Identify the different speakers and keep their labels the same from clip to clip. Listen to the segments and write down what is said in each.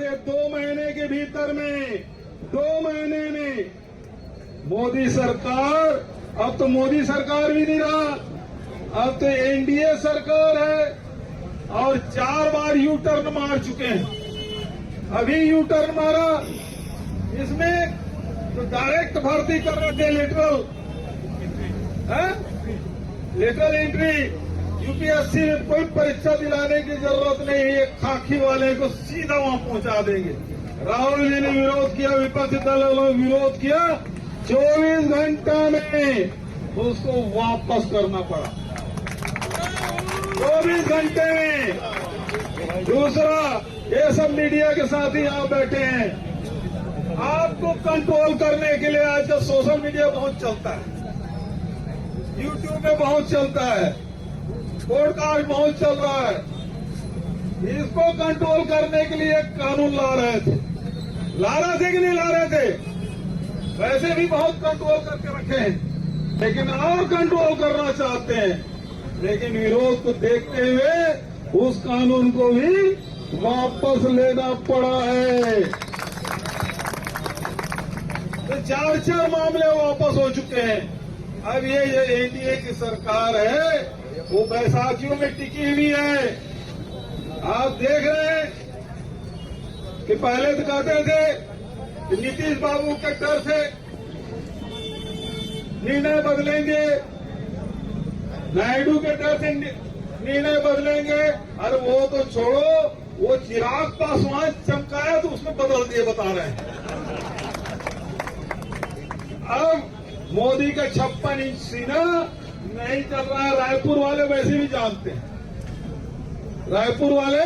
Speaker 1: 2 महीने के भीतर में 2 महीने में मोदी सरकार, अब तो मोदी सरकार भी नहीं रहा, अब तो एनडीए सरकार है और 4 बार यू टर्न मार चुके हैं। अभी यू टर्न मारा, इसमें तो डायरेक्ट भर्ती कर रहे थे, लेटरल एंट्री। यूपीएससी में कोई परीक्षा दिलाने की जरूरत नहीं है, खाकी वाले को सीधा वहां पहुंचा देंगे। राहुल जी ने विरोध किया, विपक्षी दलों ने विरोध किया, 24 घंटा में उसको वापस करना पड़ा, 24 घंटे में। दूसरा, ये सब मीडिया के साथ ही आप बैठे हैं, आपको कंट्रोल करने के लिए आजकल सोशल मीडिया बहुत चलता है, यूट्यूब में बहुत चलता है, पॉडकास्ट बहुत चल रहा है। इसको कंट्रोल करने के लिए एक कानून ला रहे थे कि नहीं ला रहे थे? वैसे भी बहुत कंट्रोल करके रखे हैं, लेकिन और कंट्रोल करना चाहते हैं। लेकिन विरोध को देखते हुए उस कानून को भी वापस लेना पड़ा है। तो 4 मामले वापस हो चुके हैं। अब ये एनडीए की सरकार है, वो बैसाखियों में टिकी हुई है। आप देख रहे हैं कि पहले तो कहते थे कि नीतीश बाबू के डर से निर्णय बदलेंगे, नायडू के डर से निर्णय बदलेंगे। अरे वो तो छोड़ो, वो चिराग पासवान चमकाया तो उसमें बदल दिए बता रहे हैं। अब मोदी का 56 इंच सीना नहीं चल रहा है। रायपुर वाले वैसे भी जानते हैं, रायपुर वाले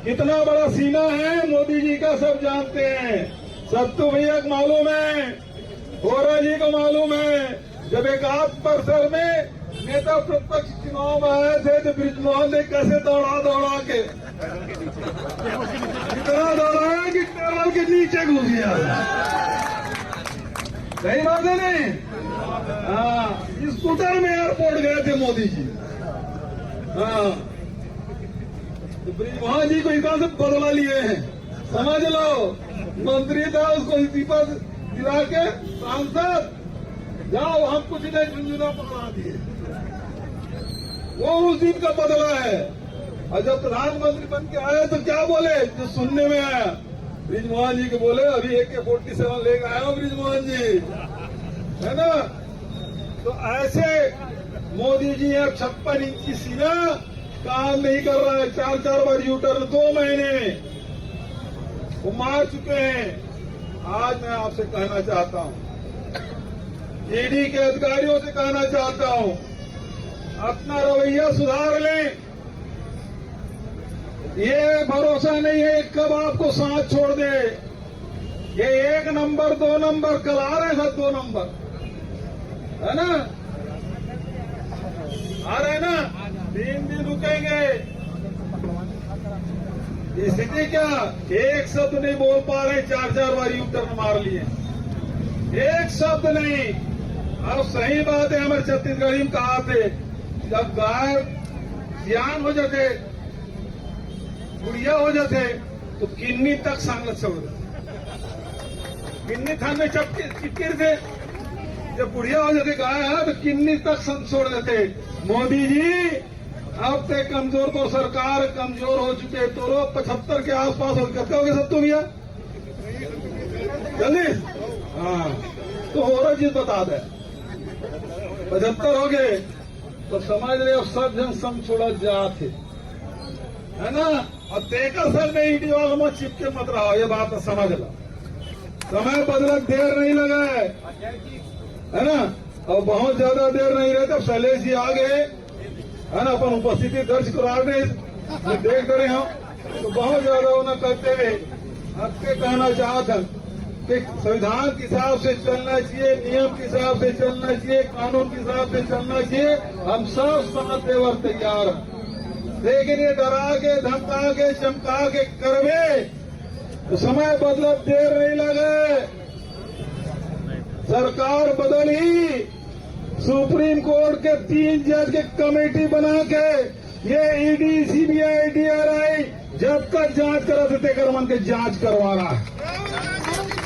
Speaker 1: कितना बड़ा सीना है मोदी जी का, सब जानते हैं। सत्तू भैया को मालूम है, होरा जी को मालूम है। जब एक आप परिसर में नेता प्रतिपक्ष चुनाव में आए थे तो बृजमोहन ने कैसे दौड़ा के इतना दौड़ाया कि टेबल के नीचे घुस गया। सही बात है नहीं? हाँ, स्कूटर में एयरपोर्ट गए थे मोदी जी। हाँ, तो बृजमोहन जी को इधर से बदला लिए हैं, समझ लो। मंत्री था, उसको इस्तीफा दिला के सांसद जाओ, हम कुछ नहीं, झुंझुना पकड़ा दिए। वो उस दिन का बदला है। और जब प्रधानमंत्री बन के आए तो क्या बोले, जो सुनने में आया, बृजमोहन जी को बोले अभी AK-47 लेकर आया हूं बृजमोहन जी, है ना। तो ऐसे मोदी जी अब 56 इंची सीना काम नहीं कर रहा है। 4 बार यू टर्न 2 महीने वो मार चुके हैं। आज मैं आपसे कहना चाहता हूं, ईडी के अधिकारियों से कहना चाहता हूं, अपना रवैया सुधार लें। ये भरोसा नहीं है कब आपको साथ छोड़ दे। ये 1 नंबर 2 नंबर कल आ रहे हैं, 2 नंबर है ना, आ रहे हैं ना। 3 दिन रुकेंगे। स्थिति क्या, एक शब्द नहीं बोल पा रहे, 4 बार यू टर्न मार लिए, एक शब्द नहीं। अब सही बात है, हमारे छत्तीसगढ़ी में कहा थे, जब गाय सियान हो जाते, बुढ़िया हो जाते, तो किन्नी तक सांगत छोड़ दे, किन्नी थान में चिपके थे। जब बुढ़िया हो जाते गाय है तो किन्नी तक संग छोड़ देते। मोदी जी अब तक कमजोर, तो सरकार कमजोर हो चुके, तो 75 के आसपास हो गए सत्तू भैया जल्दी। हाँ, तो और चीज बता दे, 75 हो गए तो समझ रहे, अब सब जन सम छोड़ा जाते, है ना। और तेकर सर में ईडी वालों में चिपके मत रहा, ये बात तो समझ लो। समय बदलक देर नहीं लगा है ना। और बहुत ज्यादा देर नहीं रहे, तब शैलेश जी आ गए, है ना, अपन उपस्थिति दर्ज करा रहे देख रहे हम, तो बहुत ज्यादा होना करते हुए आपके कहना चाहता कि संविधान के हिसाब से चलना चाहिए, नियम के हिसाब से चलना चाहिए, कानून के हिसाब से चलना चाहिए। हम सब साथ देवर तैयार हैं, लेकिन ये डरा के, धमका के, चमका के करवे तो समय बदला, देर नहीं लगे। सरकार बदली, सुप्रीम कोर्ट के 3 जज के कमेटी बना के ये ईडी, सीबीआई, DRI जब तक जांच करा थे कर मन के जांच करवाना है,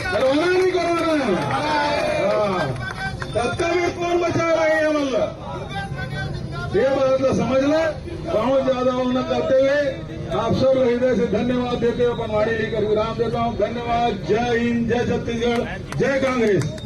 Speaker 1: करवाना नहीं करवाना है। तब का भी कौन बचा रहे हैं मतलब ये बात तो समझ ले। बहुत ज्यादा उन्नत करते हुए आप सब हृदय से धन्यवाद देते हुए अपन वाणी लेकर विराम देता हूँ। धन्यवाद। जय हिंद, जय छत्तीसगढ़, जय कांग्रेस।